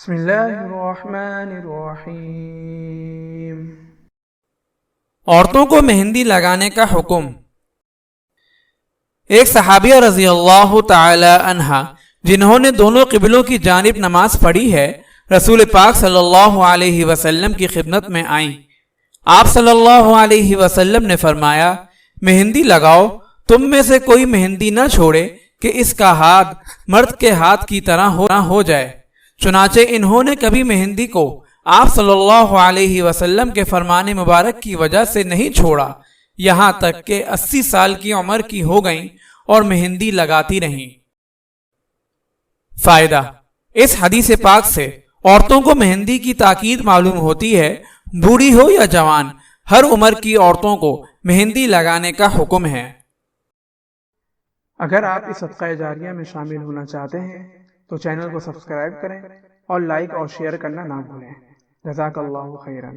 بسم اللہ الرحمن الرحیم۔ عورتوں کو مہندی لگانے کا حکم۔ ایک صحابیہ رضی اللہ تعالی عنہا جنہوں نے دونوں قبلوں کی جانب نماز پڑھی ہے، رسول پاک صلی اللہ علیہ وسلم کی خدمت میں آئیں۔ آپ صلی اللہ علیہ وسلم نے فرمایا، مہندی لگاؤ، تم میں سے کوئی مہندی نہ چھوڑے کہ اس کا ہاتھ مرد کے ہاتھ کی طرح ہو جائے۔ چنانچہ انہوں نے کبھی مہندی کو آپ صلی اللہ علیہ وسلم کے فرمان مبارک کی وجہ سے نہیں چھوڑا، یہاں تک کہ 80 سال کی عمر کی ہو گئیں اور مہندی لگاتی رہیں۔ فائدہ: اس حدیث پاک سے عورتوں کو مہندی کی تاکید معلوم ہوتی ہے۔ بوڑھی ہو یا جوان، ہر عمر کی عورتوں کو مہندی لگانے کا حکم ہے۔ اگر آپ اس صدقہ جاریہ میں شامل ہونا چاہتے ہیں تو چینل کو سبسکرائب کریں اور لائک اور شیئر کرنا نہ بھولیں۔ جزاک اللہ خیرا۔